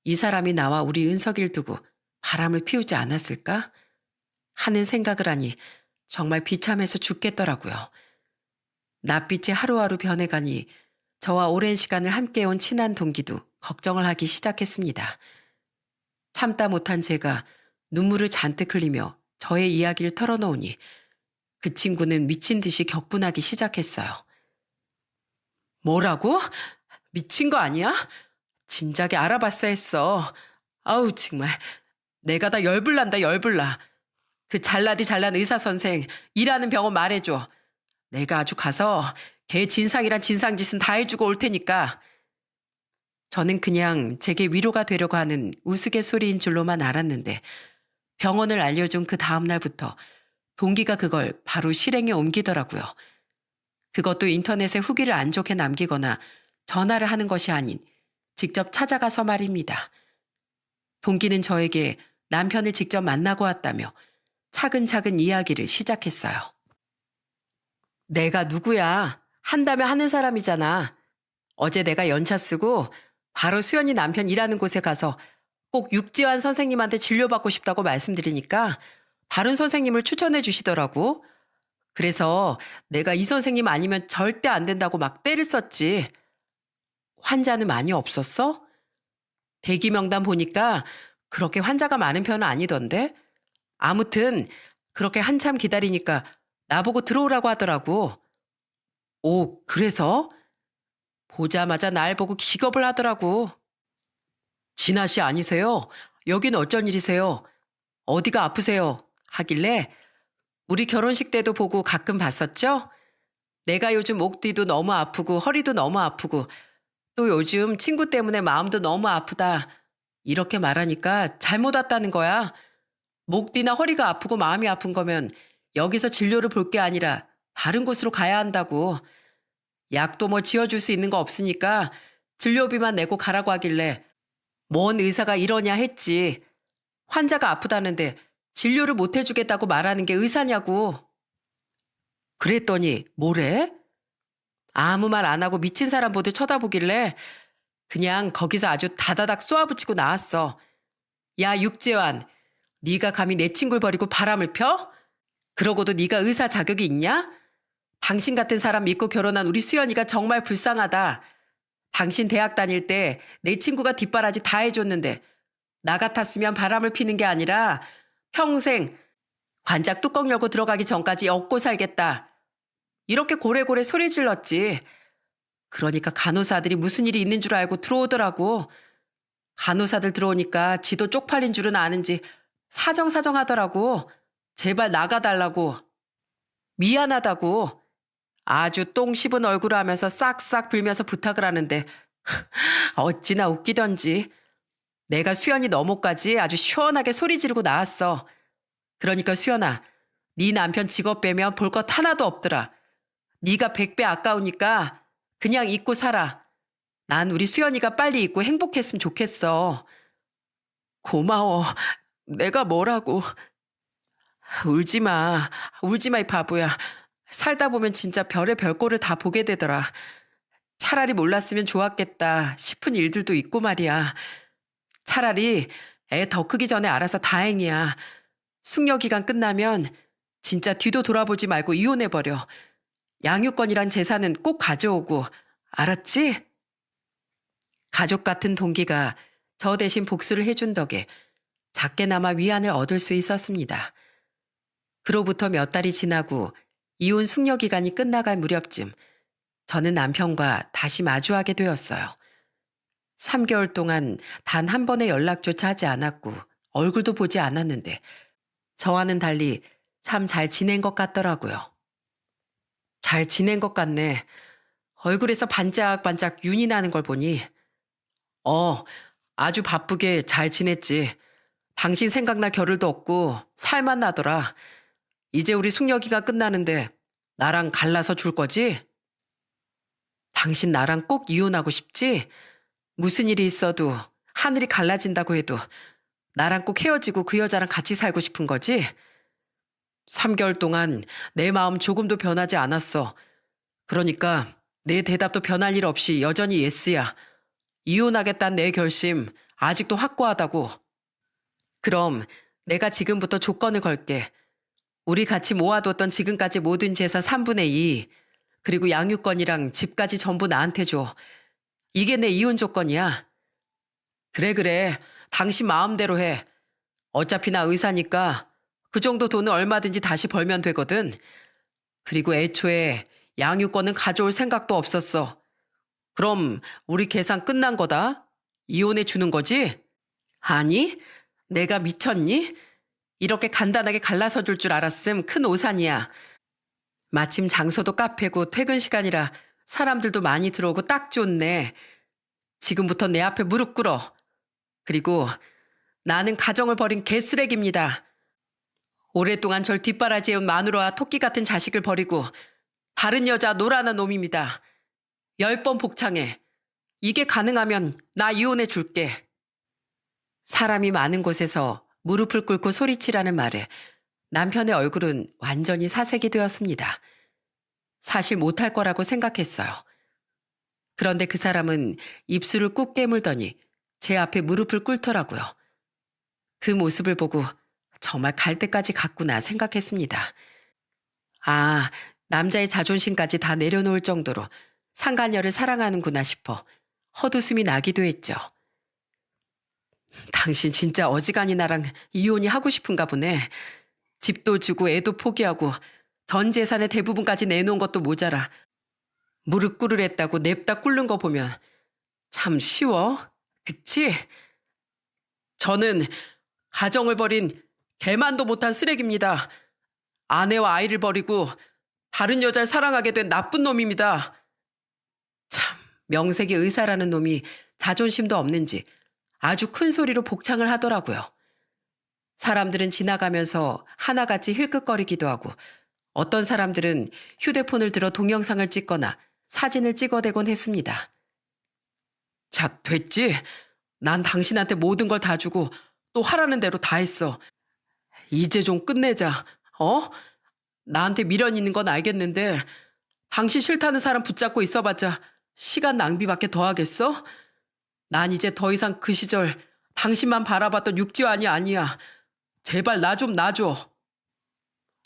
이 사람이 나와 우리 은석이를 두고 바람을 피우지 않았을까? 하는 생각을 하니 정말 비참해서 죽겠더라고요. 낯빛이 하루하루 변해가니 저와 오랜 시간을 함께해온 친한 동기도 걱정을 하기 시작했습니다. 참다 못한 제가 눈물을 잔뜩 흘리며 저의 이야기를 털어놓으니 그 친구는 미친 듯이 격분하기 시작했어요. 뭐라고? 미친 거 아니야? 진작에 알아봤어 했어. 아우 정말 내가 다 열불난다 열불나. 그 잘나디 잘난 의사 선생 일하는 병원 말해줘. 내가 아주 가서 걔 진상이란 진상짓은 다 해주고 올 테니까. 저는 그냥 제게 위로가 되려고 하는 우스갯소리인 줄로만 알았는데 병원을 알려준 그 다음 날부터 동기가 그걸 바로 실행에 옮기더라고요. 그것도 인터넷에 후기를 안 좋게 남기거나 전화를 하는 것이 아닌 직접 찾아가서 말입니다. 동기는 저에게 남편을 직접 만나고 왔다며 차근차근 이야기를 시작했어요. 내가 누구야? 한다면 하는 사람이잖아. 어제 내가 연차 쓰고 바로 수연이 남편 일하는 곳에 가서 꼭 육지환 선생님한테 진료받고 싶다고 말씀드리니까 다른 선생님을 추천해 주시더라고. 그래서 내가 이 선생님 아니면 절대 안 된다고 막 떼를 썼지. 환자는 많이 없었어? 대기 명단 보니까 그렇게 환자가 많은 편은 아니던데? 아무튼 그렇게 한참 기다리니까 나보고 들어오라고 하더라고. 오, 그래서? 보자마자 날 보고 기겁을 하더라고. 진아 씨 아니세요? 여긴 어쩐 일이세요? 어디가 아프세요? 하길래 우리 결혼식 때도 보고 가끔 봤었죠? 내가 요즘 목 뒤도 너무 아프고 허리도 너무 아프고 또 요즘 친구 때문에 마음도 너무 아프다. 이렇게 말하니까 잘못 왔다는 거야. 목 뒤나 허리가 아프고 마음이 아픈 거면 여기서 진료를 볼 게 아니라 다른 곳으로 가야 한다고. 약도 뭐 지어줄 수 있는 거 없으니까 진료비만 내고 가라고 하길래 뭔 의사가 이러냐 했지. 환자가 아프다는데 진료를 못 해주겠다고 말하는 게 의사냐고. 그랬더니 뭐래? 아무 말 안 하고 미친 사람 보듯 쳐다보길래 그냥 거기서 아주 다다닥 쏘아붙이고 나왔어. 야 육재환, 네가 감히 내 친구를 버리고 바람을 펴? 그러고도 네가 의사 자격이 있냐? 당신 같은 사람 믿고 결혼한 우리 수연이가 정말 불쌍하다. 당신 대학 다닐 때 내 친구가 뒷바라지 다 해줬는데 나 같았으면 바람을 피는 게 아니라 평생 관짝 뚜껑 열고 들어가기 전까지 업고 살겠다. 이렇게 고래고래 소리 질렀지. 그러니까 간호사들이 무슨 일이 있는 줄 알고 들어오더라고. 간호사들 들어오니까 지도 쪽팔린 줄은 아는지 사정사정 하더라고. 제발 나가달라고. 미안하다고. 아주 똥 씹은 얼굴을 하면서 싹싹 빌면서 부탁을 하는데 어찌나 웃기던지. 내가 수연이 너머까지 아주 시원하게 소리 지르고 나왔어. 그러니까 수연아, 네 남편 직업 빼면 볼 것 하나도 없더라. 네가 100배 아까우니까 그냥 잊고 살아. 난 우리 수연이가 빨리 잊고 행복했으면 좋겠어. 고마워. 내가 뭐라고. 울지 마. 울지 마, 이 바보야. 살다 보면 진짜 별의 별꼴을 다 보게 되더라. 차라리 몰랐으면 좋았겠다 싶은 일들도 있고 말이야. 차라리 애 더 크기 전에 알아서 다행이야. 숙려 기간 끝나면 진짜 뒤도 돌아보지 말고 이혼해버려. 양육권이란 재산은 꼭 가져오고. 알았지? 가족 같은 동기가 저 대신 복수를 해준 덕에 작게나마 위안을 얻을 수 있었습니다. 그로부터 몇 달이 지나고 이혼 숙려 기간이 끝나갈 무렵쯤 저는 남편과 다시 마주하게 되었어요. 3개월 동안 단 한 번의 연락조차 하지 않았고 얼굴도 보지 않았는데 저와는 달리 참 잘 지낸 것 같더라고요. 잘 지낸 것 같네. 얼굴에서 반짝반짝 윤이 나는 걸 보니 아주 바쁘게 잘 지냈지. 당신 생각날 겨를도 없고 살만 나더라. 이제 우리 숙려기가 끝나는데 나랑 갈라서 줄 거지? 당신 나랑 꼭 이혼하고 싶지? 무슨 일이 있어도 하늘이 갈라진다고 해도 나랑 꼭 헤어지고 그 여자랑 같이 살고 싶은 거지? 3개월 동안 내 마음 조금도 변하지 않았어. 그러니까 내 대답도 변할 일 없이 여전히 예스야. 이혼하겠다는 내 결심 아직도 확고하다고. 그럼 내가 지금부터 조건을 걸게. 우리 같이 모아뒀던 지금까지 모든 재산 3분의 2, 그리고 양육권이랑 집까지 전부 나한테 줘. 이게 내 이혼 조건이야. 그래. 당신 마음대로 해. 어차피 나 의사니까 그 정도 돈은 얼마든지 다시 벌면 되거든. 그리고 애초에 양육권은 가져올 생각도 없었어. 그럼 우리 계산 끝난 거다. 이혼해 주는 거지? 아니, 내가 미쳤니? 이렇게 간단하게 갈라서 줄 줄 알았음 큰 오산이야. 마침 장소도 카페고 퇴근 시간이라 사람들도 많이 들어오고 딱 좋네. 지금부터 내 앞에 무릎 꿇어. 그리고 나는 가정을 버린 개쓰레기입니다. 오랫동안 절 뒷바라지해온 마누라와 토끼 같은 자식을 버리고 다른 여자 노라는 놈입니다. 10번 복창해. 이게 가능하면 나 이혼해 줄게. 사람이 많은 곳에서 무릎을 꿇고 소리치라는 말에 남편의 얼굴은 완전히 사색이 되었습니다. 사실 못할 거라고 생각했어요. 그런데 그 사람은 입술을 꾹 깨물더니 제 앞에 무릎을 꿇더라고요. 그 모습을 보고 정말 갈 때까지 갔구나 생각했습니다. 아, 남자의 자존심까지 다 내려놓을 정도로 상간녀를 사랑하는구나 싶어 헛웃음이 나기도 했죠. 당신 진짜 어지간히 나랑 이혼이 하고 싶은가 보네. 집도 주고 애도 포기하고 전 재산의 대부분까지 내놓은 것도 모자라 무릎 꿇으랬다고 냅다 꿇는 거 보면 참 쉬워. 그치? 저는 가정을 버린 개만도 못한 쓰레기입니다. 아내와 아이를 버리고 다른 여자를 사랑하게 된 나쁜 놈입니다. 참, 명색이 의사라는 놈이 자존심도 없는지 아주 큰 소리로 복창을 하더라고요. 사람들은 지나가면서 하나같이 힐끗거리기도 하고 어떤 사람들은 휴대폰을 들어 동영상을 찍거나 사진을 찍어대곤 했습니다. 자, 됐지? 난 당신한테 모든 걸 다 주고 또 하라는 대로 다 했어. 이제 좀 끝내자. 어? 나한테 미련 있는 건 알겠는데 당신 싫다는 사람 붙잡고 있어봤자 시간 낭비밖에 더 하겠어? 난 이제 더 이상 그 시절 당신만 바라봤던 육지환이 아니야. 제발 나 좀 놔줘.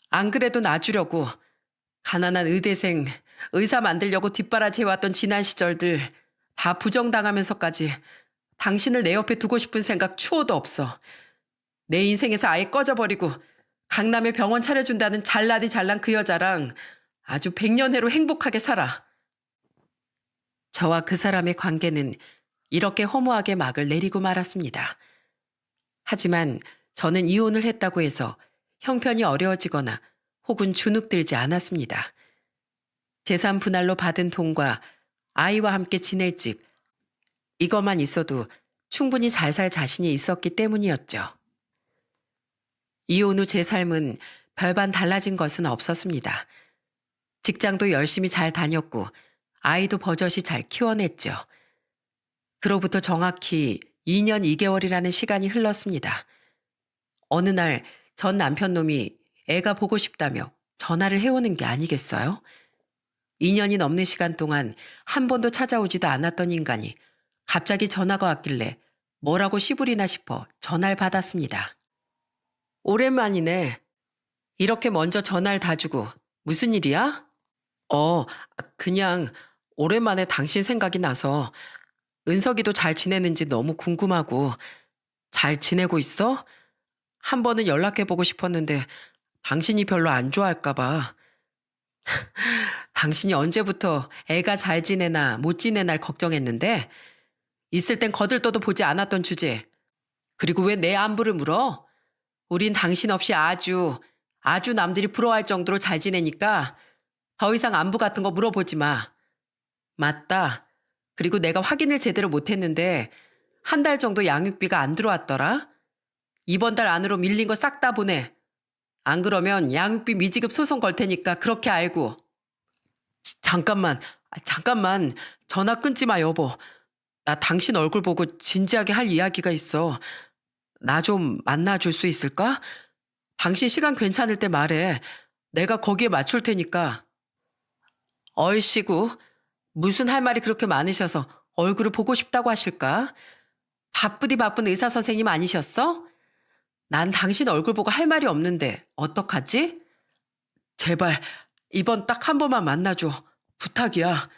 안 그래도 놔주려고 가난한 의대생, 의사 만들려고 뒷바라지해왔던 지난 시절들 다 부정당하면서까지 당신을 내 옆에 두고 싶은 생각 추호도 없어. 내 인생에서 아예 꺼져버리고 강남에 병원 차려준다는 잘나디 잘난 그 여자랑 아주 백년해로 행복하게 살아. 저와 그 사람의 관계는 이렇게 허무하게 막을 내리고 말았습니다. 하지만 저는 이혼을 했다고 해서 형편이 어려워지거나 혹은 주눅들지 않았습니다. 재산 분할로 받은 돈과 아이와 함께 지낼 집, 이것만 있어도 충분히 잘 살 자신이 있었기 때문이었죠. 이혼 후 제 삶은 별반 달라진 것은 없었습니다. 직장도 열심히 잘 다녔고 아이도 버젓이 잘 키워냈죠. 그로부터 정확히 2년 2개월이라는 시간이 흘렀습니다. 어느 날 전 남편 놈이 애가 보고 싶다며 전화를 해오는 게 아니겠어요? 2년이 넘는 시간 동안 한 번도 찾아오지도 않았던 인간이 갑자기 전화가 왔길래 뭐라고 시부리나 싶어 전화를 받았습니다. 오랜만이네. 이렇게 먼저 전화를 다 주고 무슨 일이야? 그냥 오랜만에 당신 생각이 나서 은석이도 잘 지내는지 너무 궁금하고. 잘 지내고 있어? 한 번은 연락해보고 싶었는데 당신이 별로 안 좋아할까 봐. 당신이 언제부터 애가 잘 지내나 못 지내날 걱정했는데 있을 땐 거들떠도 보지 않았던 주제. 그리고 왜 내 안부를 물어? 우린 당신 없이 아주 남들이 부러워할 정도로 잘 지내니까 더 이상 안부 같은 거 물어보지 마. 맞다. 그리고 내가 확인을 제대로 못했는데 한 달 정도 양육비가 안 들어왔더라. 이번 달 안으로 밀린 거 싹 다 보내. 안 그러면 양육비 미지급 소송 걸 테니까 그렇게 알고. 잠깐만. 전화 끊지 마, 여보. 나 당신 얼굴 보고 진지하게 할 이야기가 있어. 나 좀 만나줄 수 있을까? 당신 시간 괜찮을 때 말해. 내가 거기에 맞출 테니까. 얼씨구. 무슨 할 말이 그렇게 많으셔서 얼굴을 보고 싶다고 하실까? 바쁘디 바쁜 의사 선생님 아니셨어? 난 당신 얼굴 보고 할 말이 없는데 어떡하지? 제발 이번 딱 한 번만 만나줘. 부탁이야.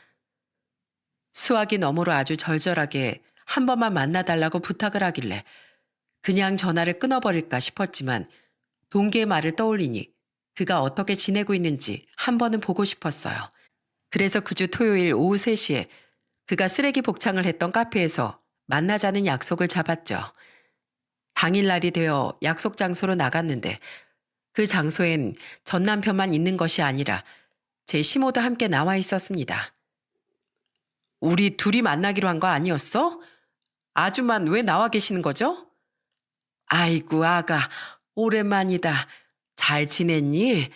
수화기 너머로 아주 절절하게 한 번만 만나달라고 부탁을 하길래 그냥 전화를 끊어버릴까 싶었지만 동기의 말을 떠올리니 그가 어떻게 지내고 있는지 한 번은 보고 싶었어요. 그래서 그 주 토요일 오후 3시에 그가 쓰레기 복창을 했던 카페에서 만나자는 약속을 잡았죠. 당일날이 되어 약속 장소로 나갔는데 그 장소엔 전 남편만 있는 것이 아니라 제 시모도 함께 나와 있었습니다. 우리 둘이 만나기로 한 거 아니었어? 아줌만 왜 나와 계시는 거죠? 아이고 아가 오랜만이다. 잘 지냈니?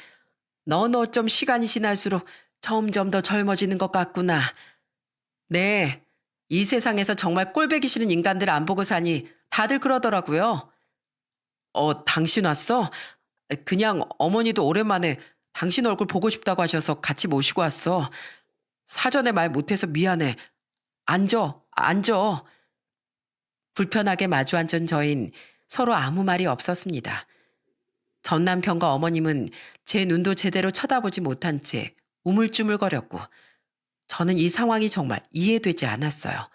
넌 어쩜 시간이 지날수록 점점 더 젊어지는 것 같구나. 네, 이 세상에서 정말 꼴보기 싫은 인간들 안 보고 사니 다들 그러더라고요. 당신 왔어? 그냥 어머니도 오랜만에 당신 얼굴 보고 싶다고 하셔서 같이 모시고 왔어. 사전에 말 못해서 미안해. 앉아. 불편하게 마주 앉은 저흰 서로 아무 말이 없었습니다. 전 남편과 어머님은 제 눈도 제대로 쳐다보지 못한 채 우물쭈물거렸고 저는 이 상황이 정말 이해되지 않았어요.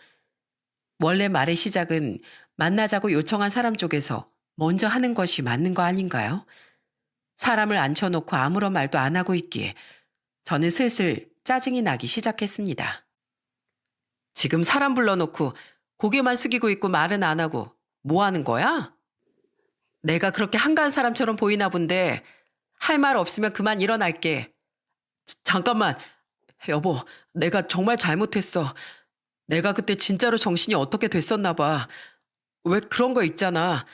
원래 말의 시작은 만나자고 요청한 사람 쪽에서 먼저 하는 것이 맞는 거 아닌가요? 사람을 앉혀놓고 아무런 말도 안 하고 있기에 저는 슬슬 짜증이 나기 시작했습니다. 지금 사람 불러놓고 고개만 숙이고 있고 말은 안 하고 뭐 하는 거야? 내가 그렇게 한가한 사람처럼 보이나 본데 할 말 없으면 그만 일어날게. 잠깐만. 여보, 내가 정말 잘못했어. 내가 그때 진짜로 정신이 어떻게 됐었나 봐. 왜 그런 거 있잖아.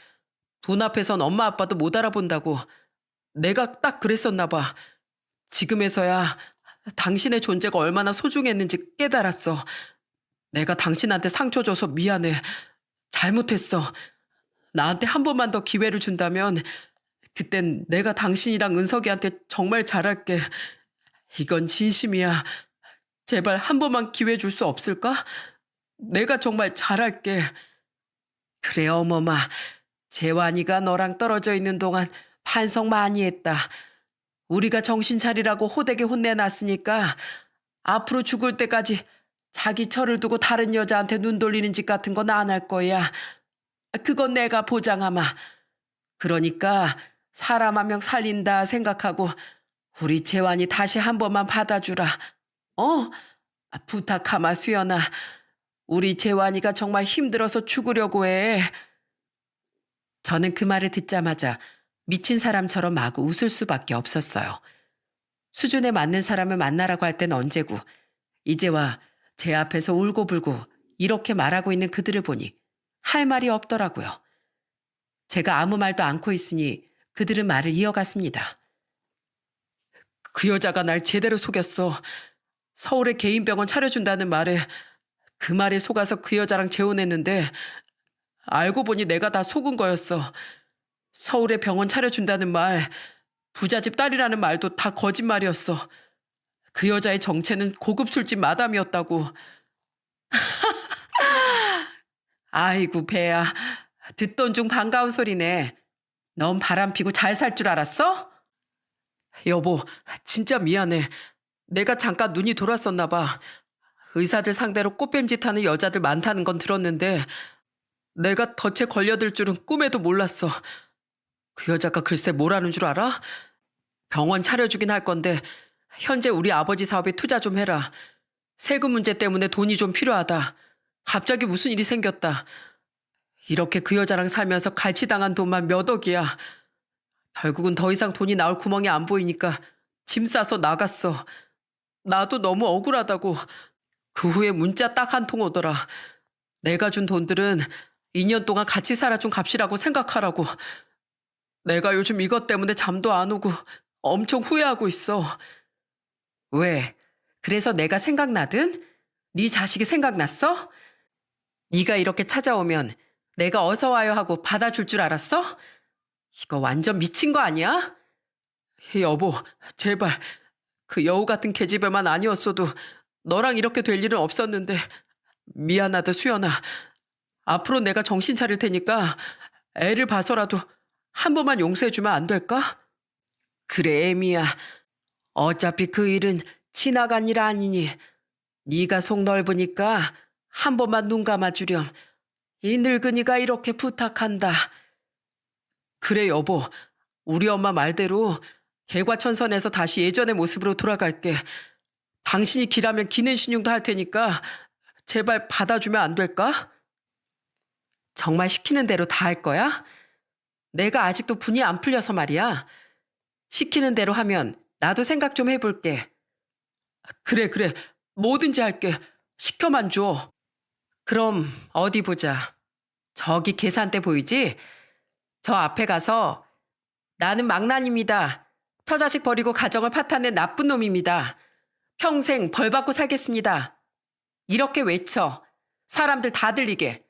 돈 앞에선 엄마 아빠도 못 알아본다고. 내가 딱 그랬었나 봐. 지금에서야 당신의 존재가 얼마나 소중했는지 깨달았어. 내가 당신한테 상처 줘서 미안해. 잘못했어. 나한테 한 번만 더 기회를 준다면 그땐 내가 당신이랑 은석이한테 정말 잘할게. 이건 진심이야. 제발 한 번만 기회 줄 수 없을까? 내가 정말 잘할게. 그래 어머마. 재환이가 너랑 떨어져 있는 동안 반성 많이 했다. 우리가 정신 차리라고 호되게 혼내놨으니까 앞으로 죽을 때까지 자기 철을 두고 다른 여자한테 눈 돌리는 짓 같은 건 안 할 거야. 그건 내가 보장하마. 그러니까 사람 한 명 살린다 생각하고 우리 재환이 다시 한 번만 받아주라. 어? 부탁하마 수연아. 우리 재환이가 정말 힘들어서 죽으려고 해. 저는 그 말을 듣자마자 미친 사람처럼 마구 웃을 수밖에 없었어요. 수준에 맞는 사람을 만나라고 할 땐 언제고 이제와 제 앞에서 울고불고 이렇게 말하고 있는 그들을 보니 할 말이 없더라고요. 제가 아무 말도 않고 있으니 그들은 말을 이어갔습니다. 그 여자가 날 제대로 속였어. 서울에 개인 병원 차려준다는 말에 그 말에 속아서 그 여자랑 재혼했는데 알고 보니 내가 다 속은 거였어. 서울에 병원 차려준다는 말, 부잣집 딸이라는 말도 다 거짓말이었어. 그 여자의 정체는 고급 술집 마담이었다고. 아이고 배야. 듣던 중 반가운 소리네. 넌 바람피고 잘 살 줄 알았어? 여보, 진짜 미안해. 내가 잠깐 눈이 돌았었나 봐. 의사들 상대로 꽃뱀짓 하는 여자들 많다는 건 들었는데 내가 덫에 걸려들 줄은 꿈에도 몰랐어. 그 여자가 글쎄 뭐라는 줄 알아? 병원 차려주긴 할 건데 현재 우리 아버지 사업에 투자 좀 해라. 세금 문제 때문에 돈이 좀 필요하다. 갑자기 무슨 일이 생겼다. 이렇게 그 여자랑 살면서 갈취당한 돈만 몇 억이야. 결국은 더 이상 돈이 나올 구멍이 안 보이니까 짐 싸서 나갔어. 나도 너무 억울하다고. 그 후에 문자 딱 한 통 오더라. 내가 준 돈들은 2년 동안 같이 살아준 값이라고 생각하라고. 내가 요즘 이것 때문에 잠도 안 오고 엄청 후회하고 있어. 왜? 그래서 내가 생각나든? 네 자식이 생각났어? 네가 이렇게 찾아오면 내가 어서 와요 하고 받아줄 줄 알았어? 이거 완전 미친 거 아니야? 여보, 제발. 그 여우 같은 계집애만 아니었어도 너랑 이렇게 될 일은 없었는데 미안하다 수연아. 앞으로 내가 정신 차릴 테니까 애를 봐서라도 한 번만 용서해주면 안 될까? 그래 애미야. 어차피 그 일은 지나간 일 아니니 네가 속 넓으니까 한 번만 눈 감아주렴. 이 늙은이가 이렇게 부탁한다. 그래 여보. 우리 엄마 말대로 개과천선해서 다시 예전의 모습으로 돌아갈게. 당신이 기라면 기는 신용도 할 테니까 제발 받아주면 안 될까? 정말 시키는 대로 다 할 거야? 내가 아직도 분이 안 풀려서 말이야. 시키는 대로 하면 나도 생각 좀 해볼게. 그래. 뭐든지 할게. 시켜만 줘. 그럼 어디 보자. 저기 계산대 보이지? 저 앞에 가서 나는 망난입니다. 처자식 버리고 가정을 파탄낸 나쁜 놈입니다. 평생 벌 받고 살겠습니다. 이렇게 외쳐. 사람들 다 들리게.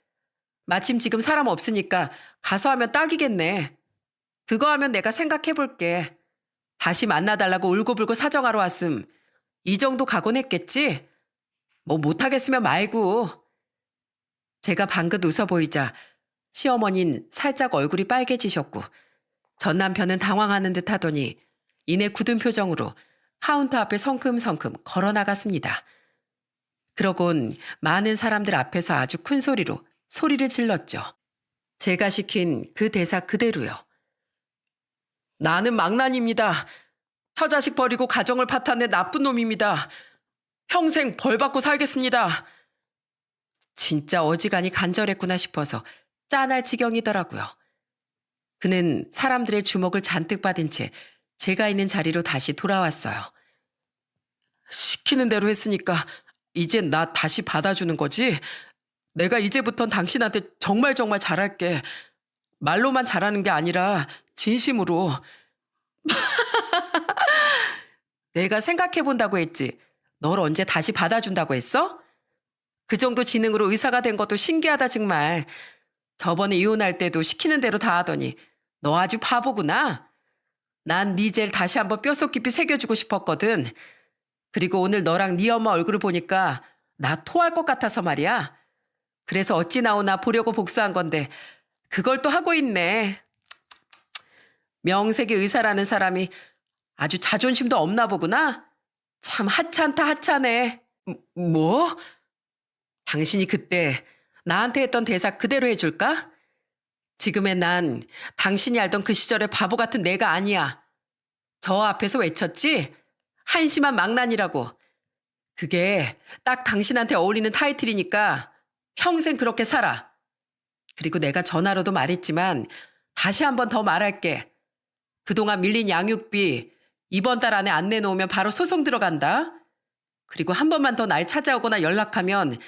마침 지금 사람 없으니까 가서 하면 딱이겠네. 그거 하면 내가 생각해 볼게. 다시 만나달라고 울고불고 사정하러 왔음. 이 정도 각오는 했겠지? 뭐 못하겠으면 말고. 제가 방긋 웃어 보이자 시어머니는 살짝 얼굴이 빨개지셨고 전 남편은 당황하는 듯 하더니 이내 굳은 표정으로 카운터 앞에 성큼성큼 걸어 나갔습니다. 그러곤 많은 사람들 앞에서 아주 큰 소리로 소리를 질렀죠. 제가 시킨 그 대사 그대로요. 나는 망난입니다. 처자식 버리고 가정을 파탄낸 나쁜 놈입니다. 평생 벌 받고 살겠습니다. 진짜 어지간히 간절했구나 싶어서 짠할 지경이더라고요. 그는 사람들의 주목을 잔뜩 받은 채 제가 있는 자리로 다시 돌아왔어요. 시키는 대로 했으니까 이젠 나 다시 받아주는 거지? 내가 이제부턴 당신한테 정말 정말 잘할게. 말로만 잘하는 게 아니라 진심으로. 내가 생각해 본다고 했지. 널 언제 다시 받아준다고 했어? 그 정도 지능으로 의사가 된 것도 신기하다 정말. 저번에 이혼할 때도 시키는 대로 다 하더니 너 아주 바보구나. 난 네 젤 다시 한번 뼛속 깊이 새겨주고 싶었거든. 그리고 오늘 너랑 네 엄마 얼굴을 보니까 나 토할 것 같아서 말이야. 그래서 어찌 나오나 보려고 복수한 건데 그걸 또 하고 있네. 명색의 의사라는 사람이 아주 자존심도 없나 보구나. 참 하찮다 하찮네. 뭐? 당신이 그때 나한테 했던 대사 그대로 해줄까? 지금의 난 당신이 알던 그 시절의 바보 같은 내가 아니야. 저 앞에서 외쳤지? 한심한 망난이라고. 그게 딱 당신한테 어울리는 타이틀이니까 평생 그렇게 살아. 그리고 내가 전화로도 말했지만 다시 한번 더 말할게. 그동안 밀린 양육비 이번 달 안에 안 내놓으면 바로 소송 들어간다. 그리고 한 번만 더 날 찾아오거나 연락하면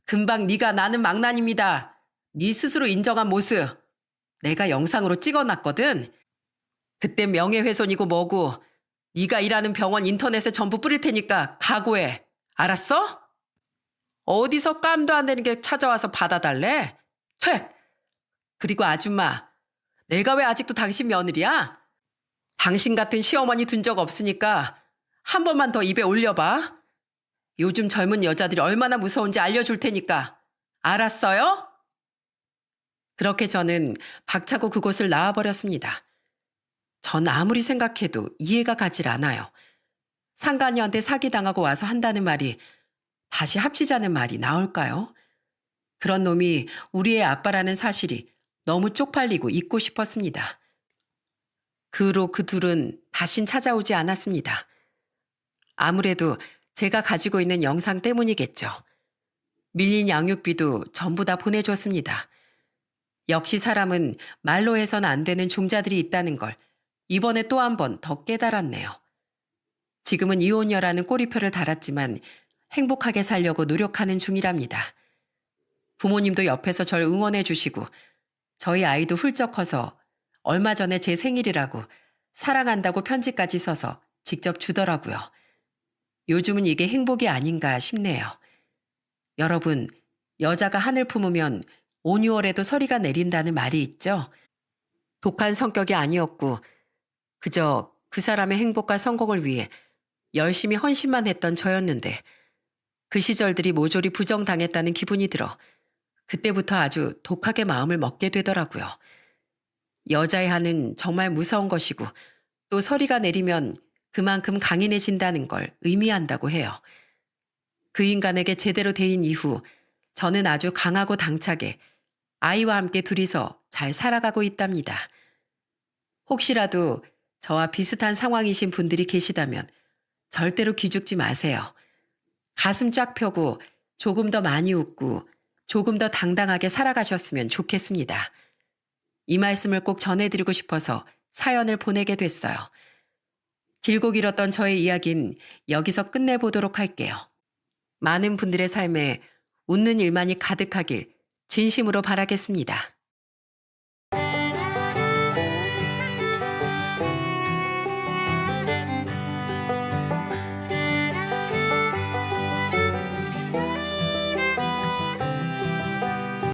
금방 네가 나는 망난입니다. 네 스스로 인정한 모습 내가 영상으로 찍어놨거든. 그때 명예훼손이고 뭐고 네가 일하는 병원 인터넷에 전부 뿌릴 테니까 각오해. 알았어? 어디서 깜도 안 되는 게 찾아와서 받아달래? 퇴! 그리고 아줌마, 내가 왜 아직도 당신 며느리야? 당신 같은 시어머니 둔 적 없으니까 한 번만 더 입에 올려봐. 요즘 젊은 여자들이 얼마나 무서운지 알려줄 테니까. 알았어요? 그렇게 저는 박차고 그곳을 나와버렸습니다. 전 아무리 생각해도 이해가 가질 않아요. 상간녀한테 사기당하고 와서 한다는 말이 다시 합치자는 말이 나올까요? 그런 놈이 우리의 아빠라는 사실이 너무 쪽팔리고 잊고 싶었습니다. 그 후로 그 둘은 다신 찾아오지 않았습니다. 아무래도 제가 가지고 있는 영상 때문이겠죠. 밀린 양육비도 전부 다 보내줬습니다. 역시 사람은 말로 해선 안 되는 종자들이 있다는 걸 이번에 또 한 번 더 깨달았네요. 지금은 이혼녀라는 꼬리표를 달았지만 행복하게 살려고 노력하는 중이랍니다. 부모님도 옆에서 절 응원해 주시고 저희 아이도 훌쩍 커서 얼마 전에 제 생일이라고 사랑한다고 편지까지 써서 직접 주더라고요. 요즘은 이게 행복이 아닌가 싶네요. 여러분, 여자가 한을 품으면 5, 6월에도 서리가 내린다는 말이 있죠. 독한 성격이 아니었고 그저 그 사람의 행복과 성공을 위해 열심히 헌신만 했던 저였는데 그 시절들이 모조리 부정당했다는 기분이 들어 그때부터 아주 독하게 마음을 먹게 되더라고요. 여자의 한은 정말 무서운 것이고 또 서리가 내리면 그만큼 강인해진다는 걸 의미한다고 해요. 그 인간에게 제대로 대인 이후 저는 아주 강하고 당차게 아이와 함께 둘이서 잘 살아가고 있답니다. 혹시라도 저와 비슷한 상황이신 분들이 계시다면 절대로 기죽지 마세요. 가슴 쫙 펴고 조금 더 많이 웃고 조금 더 당당하게 살아가셨으면 좋겠습니다. 이 말씀을 꼭 전해드리고 싶어서 사연을 보내게 됐어요. 길고 길었던 저의 이야기는 여기서 끝내보도록 할게요. 많은 분들의 삶에 웃는 일만이 가득하길 진심으로 바라겠습니다.